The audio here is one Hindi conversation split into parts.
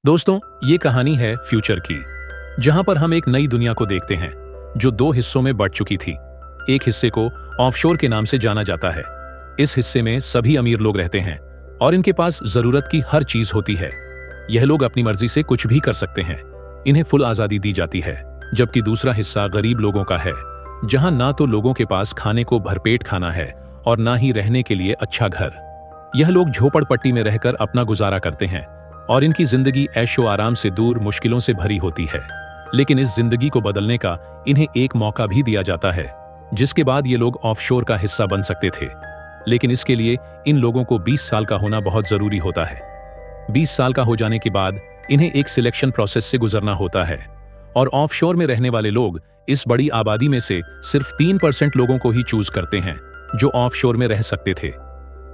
दोस्तों, ये कहानी है फ्यूचर की, जहां पर हम एक नई दुनिया को देखते हैं जो दो हिस्सों में बढ़ चुकी थी। एक हिस्से को ऑफशोर के नाम से जाना जाता है। इस हिस्से में सभी अमीर लोग रहते हैं और इनके पास जरूरत की हर चीज होती है। यह लोग अपनी मर्जी से कुछ भी कर सकते हैं, इन्हें फुल आजादी दी जाती है। जबकि दूसरा हिस्सा गरीब लोगों का है, जहां ना तो लोगों के पास खाने को भरपेट खाना है और ना ही रहने के लिए अच्छा घर। यह लोग झोपड़पट्टी में रहकर अपना गुजारा करते हैं और इनकी जिंदगी ऐशो आराम से दूर मुश्किलों से भरी होती है। लेकिन इस जिंदगी को बदलने का इन्हें एक मौका भी दिया जाता है, जिसके बाद ये लोग ऑफशोर का हिस्सा बन सकते थे। लेकिन इसके लिए इन लोगों को 20 साल का होना बहुत जरूरी होता है। 20 साल का हो जाने के बाद इन्हें एक सिलेक्शन प्रोसेस से गुजरना होता है और ऑफशोर में रहने वाले लोग इस बड़ी आबादी में से सिर्फ 3% लोगों को ही चूज करते हैं जो ऑफशोर में रह सकते थे।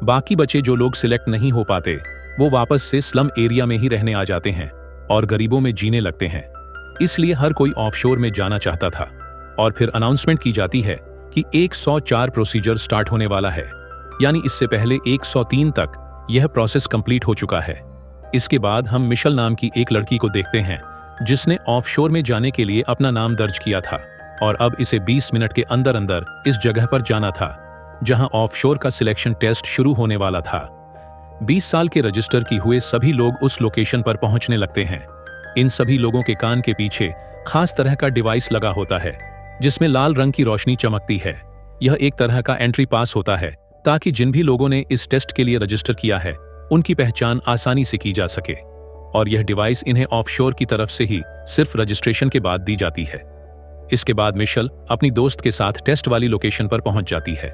बाकी बचे जो लोग सिलेक्ट नहीं हो पाते वो वापस से स्लम एरिया में ही रहने आ जाते हैं और गरीबों में जीने लगते हैं। इसलिए हर कोई ऑफशोर में जाना चाहता था और फिर अनाउंसमेंट की जाती है कि 104 प्रोसीजर स्टार्ट होने वाला है, यानी इससे पहले 103 तक यह प्रोसेस कंप्लीट हो चुका है। इसके बाद हम मिशेल नाम की एक लड़की को देखते हैं जिसने ऑफशोर में जाने के लिए अपना नाम दर्ज किया था और अब इसे 20 मिनट के अंदर अंदर इस जगह पर जाना था जहां ऑफशोर का सिलेक्शन टेस्ट शुरू होने वाला था। 20 साल के रजिस्टर की हुए सभी लोग उस लोकेशन पर पहुंचने लगते हैं। इन सभी लोगों के कान के पीछे खास तरह का डिवाइस लगा होता है जिसमें लाल रंग की रोशनी चमकती है। यह एक तरह का एंट्री पास होता है ताकि जिन भी लोगों ने इस टेस्ट के लिए रजिस्टर किया है उनकी पहचान आसानी से की जा सके। और यह डिवाइस इन्हें ऑफशोर की तरफ से ही सिर्फ रजिस्ट्रेशन के बाद दी जाती है। इसके बाद मिशेल अपनी दोस्त के साथ टेस्ट वाली लोकेशन पर पहुंच जाती है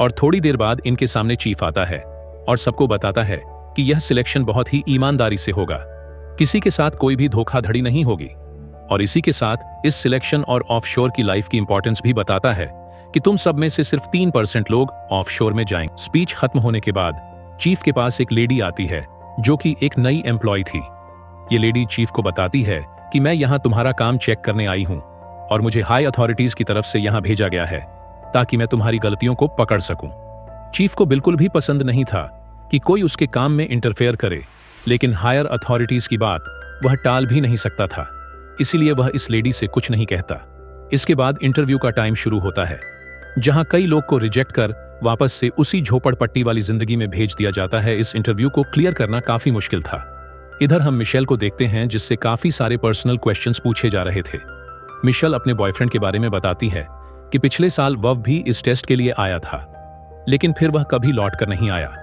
और थोड़ी देर बाद इनके सामने चीफ आता है और सबको बताता है कि यह सिलेक्शन बहुत ही ईमानदारी से होगा, किसी के साथ कोई भी धोखाधड़ी नहीं होगी। और इसी के साथ इस सिलेक्शन और ऑफशोर की लाइफ की इंपॉर्टेंस भी बताता है कि तुम सब में से सिर्फ 3% लोग ऑफशोर में जाएंगे। स्पीच खत्म होने के बाद चीफ के पास एक लेडी आती है जो कि एक नई एम्प्लॉय थी। ये लेडी चीफ को बताती है कि मैं यहाँ तुम्हारा काम चेक करने आई हूँ और मुझे हाई अथॉरिटीज की तरफ से यहाँ भेजा गया है ताकि मैं तुम्हारी गलतियों को पकड़ सकूं। चीफ को बिल्कुल भी पसंद नहीं था कि कोई उसके काम में इंटरफेयर करे, लेकिन हायर अथॉरिटीज की बात वह टाल भी नहीं सकता था, इसीलिए वह इस लेडी से कुछ नहीं कहता। इसके बाद इंटरव्यू का टाइम शुरू होता है, जहां कई लोग को रिजेक्ट कर वापस से उसी झोपड़पट्टी वाली जिंदगी में भेज दिया जाता है। इस इंटरव्यू को क्लियर करना काफी मुश्किल था। इधर हम मिशेल को देखते हैं जिससे काफी सारे पर्सनल क्वेश्चंस पूछे जा रहे थे। मिशेल अपने बॉयफ्रेंड के बारे में बताती है कि पिछले साल वह भी इस टेस्ट के लिए आया था, लेकिन फिर वह कभी लौट कर नहीं आया,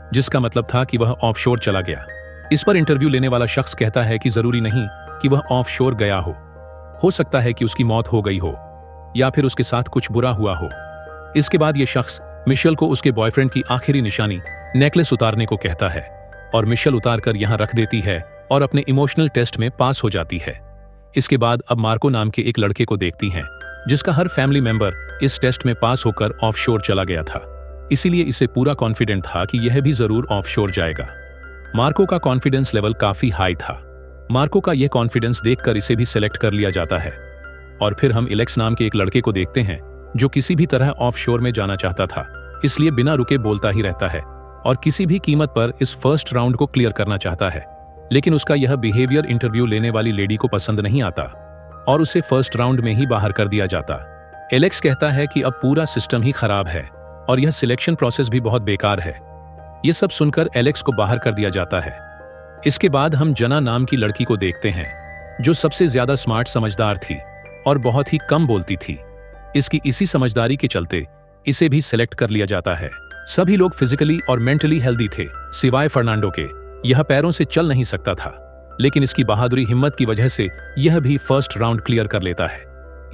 जिसका मतलब था कि वह ऑफशोर चला गया। इस पर इंटरव्यू लेने वाला शख्स कहता है कि जरूरी नहीं कि वह ऑफशोर गया हो सकता है कि उसकी मौत हो गई हो या फिर उसके साथ कुछ बुरा हुआ हो। इसके बाद यह शख्स मिशेल को उसके बॉयफ्रेंड की आखिरी निशानी नेकलेस उतारने को कहता है और मिशेल उतार कर यहां रख देती है और अपने इमोशनल टेस्ट में पास हो जाती है। इसके बाद अब मार्को नाम के एक लड़के को देखती हैं जिसका हर फैमिली मेंबर इस टेस्ट में पास होकर ऑफशोर चला गया था, इसीलिए इसे पूरा कॉन्फिडेंट था कि यह भी जरूर ऑफशोर जाएगा। मार्को का कॉन्फिडेंस लेवल काफी हाई था। मार्को का यह कॉन्फिडेंस देखकर इसे भी सिलेक्ट कर लिया जाता है। और फिर हम एलेक्स नाम के एक लड़के को देखते हैं जो किसी भी तरह ऑफशोर में जाना चाहता था, इसलिए बिना रुके बोलता ही रहता है और किसी भी कीमत पर इस फर्स्ट राउंड को क्लियर करना चाहता है। लेकिन उसका यह बिहेवियर इंटरव्यू लेने वाली लेडी को पसंद नहीं आता और उसे फर्स्ट राउंड में ही बाहर कर दिया जाता। एलेक्स कहता है कि अब पूरा सिस्टम ही खराब है और यह सिलेक्शन प्रोसेस भी बहुत बेकार है। यह सब सुनकर एलेक्स को बाहर कर दिया जाता है। इसके बाद हम जना नाम की लड़की को देखते हैं जो सबसे ज्यादा स्मार्ट समझदार थी और बहुत ही कम बोलती थी। इसकी इसी समझदारी के चलते इसे भी सिलेक्ट कर लिया जाता है। सभी लोग फिजिकली और मेंटली हेल्दी थे सिवाय फर्नांडो के। यह पैरों से चल नहीं सकता था, लेकिन इसकी बहादुरी हिम्मत की वजह से यह भी फर्स्ट राउंड क्लियर कर लेता है।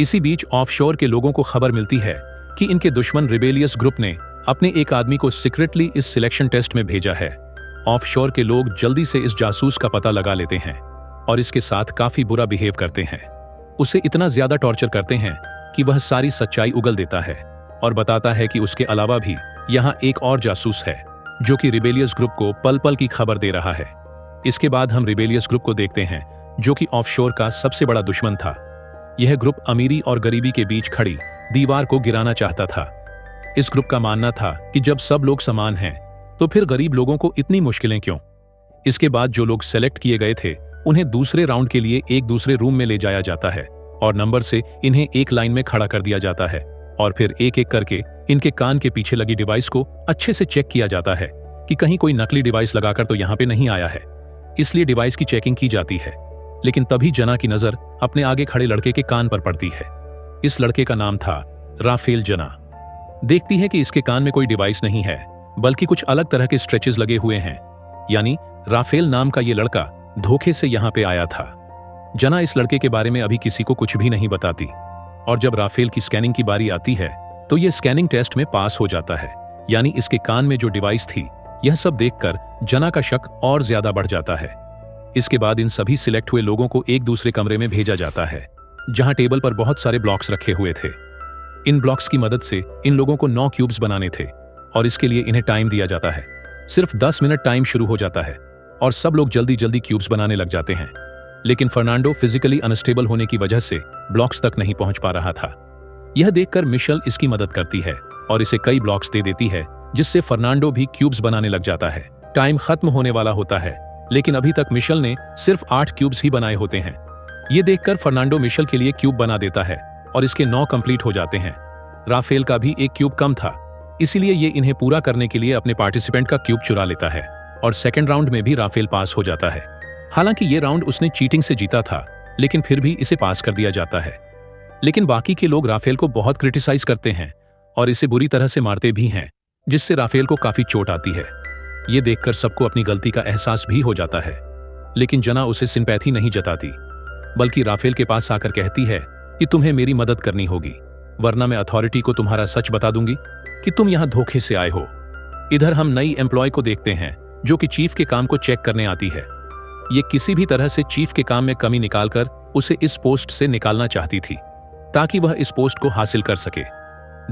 इसी बीच ऑफशोर के लोगों को खबर मिलती है कि इनके दुश्मन रिबेलियस ग्रुप ने अपने एक आदमी को सीक्रेटली इस सिलेक्शन टेस्ट में भेजा है। ऑफशोर के लोग जल्दी से इस जासूस का पता लगा लेते हैं और इसके साथ काफी बुरा बिहेव करते हैं। उसे इतना ज्यादा टॉर्चर करते हैं कि वह सारी सच्चाई उगल देता है और बताता है कि उसके अलावा भी यहाँ एक और जासूस है जो कि रिबेलियस ग्रुप को पल पल की खबर दे रहा है। इसके बाद हम रिबेलियस ग्रुप को देखते हैं जो कि ऑफशोर का सबसे बड़ा दुश्मन था। यह ग्रुप अमीरी और गरीबी के बीच खड़ी दीवार को गिराना चाहता था। इस ग्रुप का मानना था कि जब सब लोग समान हैं तो फिर गरीब लोगों को इतनी मुश्किलें क्यों। इसके बाद जो लोग सेलेक्ट किए गए थे उन्हें दूसरे राउंड के लिए एक दूसरे रूम में ले जाया जाता है और नंबर से इन्हें एक लाइन में खड़ा कर दिया जाता है और फिर एक एक करके इनके कान के पीछे लगी डिवाइस को अच्छे से चेक किया जाता है कि कहीं कोई नकली डिवाइस लगाकर तो यहाँ पे नहीं आया है। इसलिए डिवाइस की चेकिंग की जाती है। लेकिन तभी जना की नजर अपने आगे खड़े लड़के के कान पर पड़ती है। इस लड़के का नाम था राफेल जना। देखती है कि इसके कान में कोई डिवाइस नहीं है बल्कि कुछ अलग तरह के स्ट्रेचेस लगे हुए हैं, यानी राफेल नाम का ये लड़का धोखे से यहाँ पे आया था। जना इस लड़के के बारे में अभी किसी को कुछ भी नहीं बताती और जब राफेल की स्कैनिंग की बारी आती है तो ये स्कैनिंग टेस्ट में पास हो जाता है, यानी इसके कान में जो डिवाइस थी। यह सब देखकर जना का शक और ज्यादा बढ़ जाता है। इसके बाद इन सभी सिलेक्ट हुए लोगों को एक दूसरे कमरे में भेजा जाता है जहां टेबल पर बहुत सारे ब्लॉक्स रखे हुए थे। इन ब्लॉक्स की मदद से इन लोगों को 9 क्यूब्स बनाने थे और इसके लिए इन्हें टाइम दिया जाता है। सिर्फ 10 मिनट टाइम शुरू हो जाता है और सब लोग जल्दी जल्दी क्यूब्स बनाने लग जाते हैं। लेकिन फर्नांडो फिजिकली अनस्टेबल होने की वजह से ब्लॉक्स तक नहीं पहुंच पा रहा था। यह देखकर मिशेल इसकी मदद करती है और इसे कई ब्लॉक्स दे देती है जिससे फर्नांडो भी क्यूब्स बनाने लग जाता है। टाइम खत्म होने वाला होता है लेकिन अभी तक मिशेल ने सिर्फ 8 क्यूब्स ही बनाए होते हैं। ये देखकर फर्नांडो मिशेल के लिए क्यूब बना देता है और इसके 9 कंप्लीट हो जाते हैं। राफेल का भी एक क्यूब कम था, इसीलिए ये इन्हें पूरा करने के लिए अपने पार्टिसिपेंट का क्यूब चुरा लेता है और सेकेंड राउंड में भी राफेल पास हो जाता है। हालांकि ये राउंड उसने चीटिंग से जीता था लेकिन फिर भी इसे पास कर दिया जाता है। लेकिन बाकी के लोग राफेल को बहुत क्रिटिसाइज करते हैं और इसे बुरी तरह से मारते भी हैं, जिससे राफेल को काफी चोट आती है। ये देखकर सबको अपनी गलती का एहसास भी हो जाता है, लेकिन जना उसे सिंपैथी नहीं जताती बल्कि राफेल के पास आकर कहती है कि तुम्हें मेरी मदद करनी होगी, वरना मैं अथॉरिटी को तुम्हारा सच बता दूंगी कि तुम यहां धोखे से आए हो। इधर हम नई एम्प्लॉय को देखते हैं जो कि चीफ के काम को चेक करने आती है। ये किसी भी तरह से चीफ के काम में कमी निकालकर उसे इस पोस्ट से निकालना चाहती थी ताकि वह इस पोस्ट को हासिल कर सके।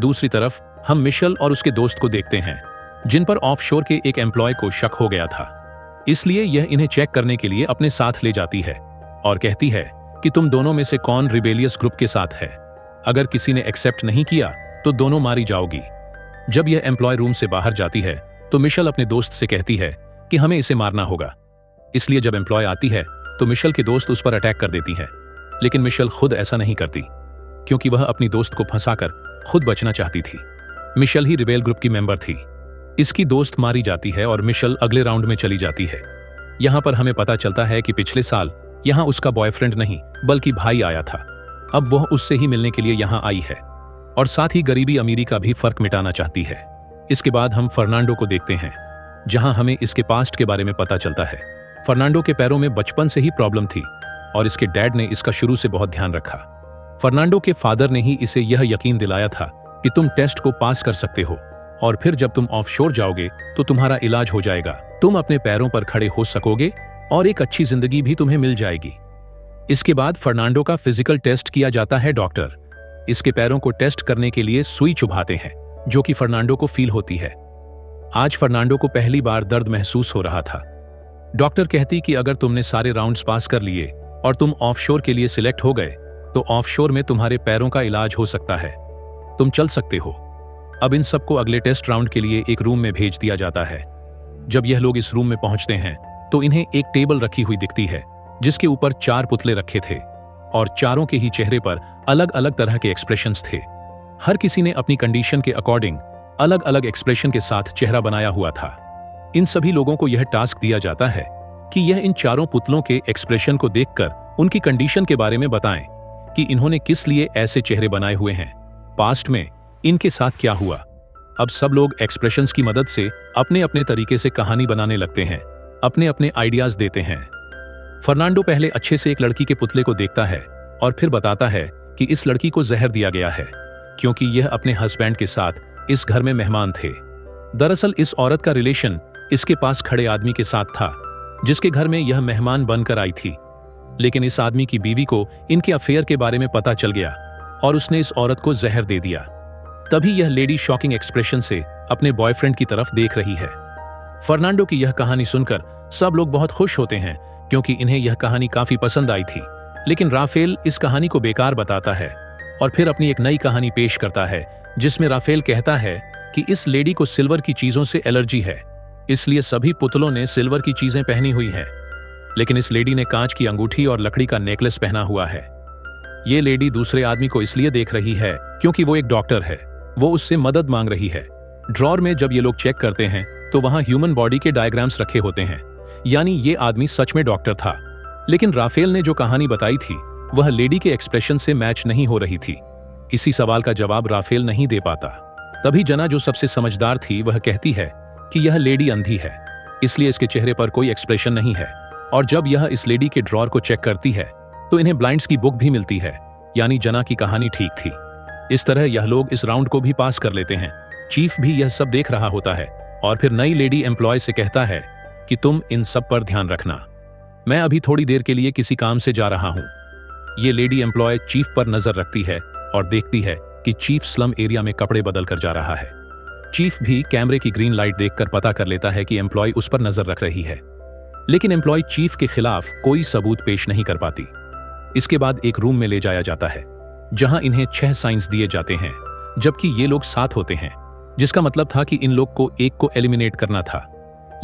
दूसरी तरफ हम मिशेल और उसके दोस्त को देखते हैं जिन पर ऑफशोर के एक एम्प्लॉय को शक हो गया था। इसलिए यह इन्हें चेक करने के लिए अपने साथ ले जाती है और कहती है कि तुम दोनों में से कौन रिबेलियस ग्रुप के साथ है। अगर किसी ने एक्सेप्ट नहीं किया तो दोनों मारी जाओगी। जब यह एम्प्लॉय रूम से बाहर जाती है तो मिशेल अपने दोस्त से कहती है कि हमें इसे मारना होगा। इसलिए जब एम्प्लॉय आती है तो मिशेल के दोस्त उस पर अटैक कर देती है, लेकिन मिशेल खुद ऐसा नहीं करती क्योंकि वह अपनी दोस्त को फंसाकर खुद बचना चाहती थी। मिशेल ही रिबेल ग्रुप की मेंबर थी। इसकी दोस्त मारी जाती है और मिशेल अगले राउंड में चली जाती है। यहां पर हमें पता चलता है कि पिछले साल यहां उसका बॉयफ्रेंड नहीं बल्कि भाई आया था। अब वह उससे ही मिलने के लिए यहां आई है और साथ ही गरीबी अमीरी का भी फर्क मिटाना चाहती है। इसके बाद हम फर्नांडो को देखते हैं जहां हमें इसके पास्ट के बारे में पता चलता है। फर्नांडो के पैरों में बचपन से ही प्रॉब्लम थी और इसके डैड ने इसका शुरू से बहुत ध्यान रखा। फर्नांडो के फादर ने ही इसे यह यकीन दिलाया था कि तुम टेस्ट को पास कर सकते हो और फिर जब तुम ऑफशोर जाओगे तो तुम्हारा इलाज हो जाएगा, तुम अपने पैरों पर खड़े हो सकोगे और एक अच्छी जिंदगी भी तुम्हें मिल जाएगी। इसके बाद फर्नांडो का फिजिकल टेस्ट किया जाता है। डॉक्टर इसके पैरों को टेस्ट करने के लिए सुई चुभाते हैं जो कि फर्नांडो को फील होती है। आज फर्नांडो को पहली बार दर्द महसूस हो रहा था। डॉक्टर कहती कि अगर तुमने सारे राउंड्स पास कर लिए और तुम ऑफशोर के लिए सिलेक्ट हो गए तो ऑफशोर में तुम्हारे पैरों का इलाज हो सकता है, तुम चल सकते हो। अब इन सबको अगले टेस्ट राउंड के लिए एक रूम में भेज दिया जाता है। जब यह लोग इस रूम में पहुंचते हैं तो इन्हें एक टेबल रखी हुई दिखती है जिसके ऊपर 4 पुतले रखे थे और चारों के ही चेहरे पर अलग अलग तरह के एक्सप्रेशंस थे। हर किसी ने अपनी कंडीशन के अकॉर्डिंग अलग अलग एक्सप्रेशन के साथ चेहरा बनाया हुआ था। इन सभी लोगों को यह टास्क दिया जाता है कि यह इन चारों पुतलों के एक्सप्रेशन को देखकर उनकी कंडीशन के बारे में बताएं कि इन्होंने किस लिए ऐसे चेहरे बनाए हुए हैं, पास्ट में इनके साथ क्या हुआ। अब सब लोग एक्सप्रेशंस की मदद से अपने अपने तरीके से कहानी बनाने लगते हैं, अपने अपने आइडियाज देते हैं। फर्नांडो पहले अच्छे से एक लड़की के पुतले को देखता है और फिर बताता है कि इस लड़की को जहर दिया गया है क्योंकि यह अपने हस्बैंड के साथ इस घर में मेहमान थे। दरअसल इस औरत का रिलेशन इसके पास खड़े आदमी के साथ था जिसके घर में यह मेहमान बनकर आई थी, लेकिन इस आदमी की बीवी को इनके अफेयर के बारे में पता चल गया और उसने इस औरत को जहर दे दिया। तभी यह लेडी शॉकिंग एक्सप्रेशन से अपने बॉयफ्रेंड की तरफ देख रही है। फर्नांडो की यह कहानी सुनकर सब लोग बहुत खुश होते हैं क्योंकि इन्हें यह कहानी काफी पसंद आई थी, लेकिन राफेल इस कहानी को बेकार बताता है और फिर अपनी एक नई कहानी पेश करता है जिसमें राफेल कहता है कि इस लेडी को सिल्वर की चीजों से एलर्जी है, इसलिए सभी पुतलों ने सिल्वर की चीजें पहनी हुई हैं। लेकिन इस लेडी ने कांच की अंगूठी और लकड़ी का नेकलेस पहना हुआ है। ये लेडी दूसरे आदमी को इसलिए देख रही है क्योंकि वो एक डॉक्टर है। वो उससे मदद मांग रही है। ड्रॉर में जब ये लोग चेक करते हैं तो वहां ह्यूमन बॉडी के डायग्राम्स रखे होते हैं, यानी ये आदमी सच में डॉक्टर था। लेकिन राफेल ने जो कहानी बताई थी वह लेडी के एक्सप्रेशन से मैच नहीं हो रही थी। इसी सवाल का जवाब राफेल नहीं दे पाता। तभी जना, जो सबसे समझदार थी, वह कहती है कि यह लेडी अंधी है, इसलिए इसके चेहरे पर कोई एक्सप्रेशन नहीं है। और जब यह इस लेडी के ड्रॉर को चेक करती है तो इन्हें ब्लाइंड्स की बुक भी मिलती है, यानी जना की कहानी ठीक थी। इस तरह यह लोग इस राउंड को भी पास कर लेते हैं। चीफ भी यह सब देख रहा होता है और फिर नई लेडी एम्प्लॉय से कहता है कि तुम इन सब पर ध्यान रखना, मैं अभी थोड़ी देर के लिए किसी काम से जा रहा हूं। ये लेडी एम्प्लॉय चीफ पर नजर रखती है और देखती है कि चीफ स्लम एरिया में कपड़े बदल कर जा रहा है। चीफ भी कैमरे की ग्रीन लाइट देखकर पता कर लेता है कि एम्प्लॉय उस पर नजर रख रही है, लेकिन एम्प्लॉय चीफ के खिलाफ कोई सबूत पेश नहीं कर पाती। इसके बाद एक रूम में ले जाया जाता है जहां इन्हें 6 साइंस दिए जाते हैं, जबकि ये लोग 7 होते हैं, जिसका मतलब था कि इन लोग को एक को एलिमिनेट करना था।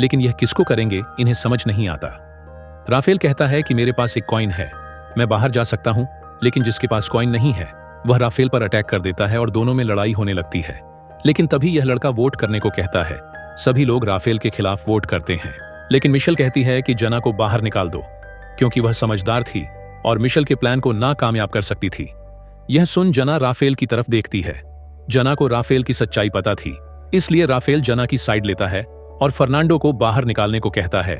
लेकिन यह किसको करेंगे इन्हें समझ नहीं आता। राफेल कहता है कि मेरे पास एक कॉइन है, मैं बाहर जा सकता हूं, लेकिन जिसके पास कॉइन नहीं है वह राफेल पर अटैक कर देता है और दोनों में लड़ाई होने लगती है। लेकिन तभी यह लड़का वोट करने को कहता है। सभी लोग राफेल के खिलाफ वोट करते हैं, लेकिन मिशेल कहती है कि जना को बाहर निकाल दो, क्योंकि वह समझदार थी और मिशेल के प्लान को नाकामयाब कर सकती थी। यह सुन जना राफेल की तरफ देखती है। जना को राफेल की सच्चाई पता थी, इसलिए राफेल जना की साइड लेता है और फर्नांडो को बाहर निकालने को कहता है,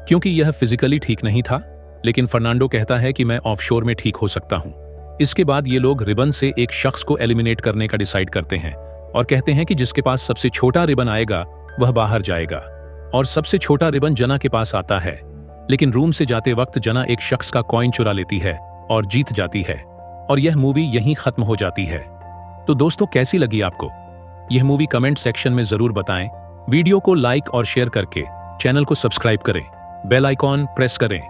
क्योंकि यह फिजिकली ठीक नहीं था। लेकिन फर्नांडो कहता है कि मैं ऑफशोर में ठीक हो सकता हूं। इसके बाद ये लोग रिबन से एक शख्स को एलिमिनेट करने का डिसाइड करते हैं और कहते हैं कि जिसके पास सबसे छोटा रिबन आएगा वह बाहर जाएगा। और सबसे छोटा रिबन जना के पास आता है, लेकिन रूम से जाते वक्त जना एक शख्स का कॉइन चुरा लेती है और जीत जाती है, और यह मूवी यहीं खत्म हो जाती है। तो दोस्तों, कैसी लगी आपको यह मूवी? कमेंट सेक्शन में जरूर बताएं। वीडियो को लाइक और शेयर करके चैनल को सब्सक्राइब करें, बेल आइकॉन प्रेस करें,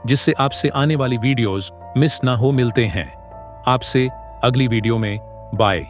जिससे आपसे आने वाली वीडियोस मिस ना हो। मिलते हैं आपसे अगली वीडियो में। बाय।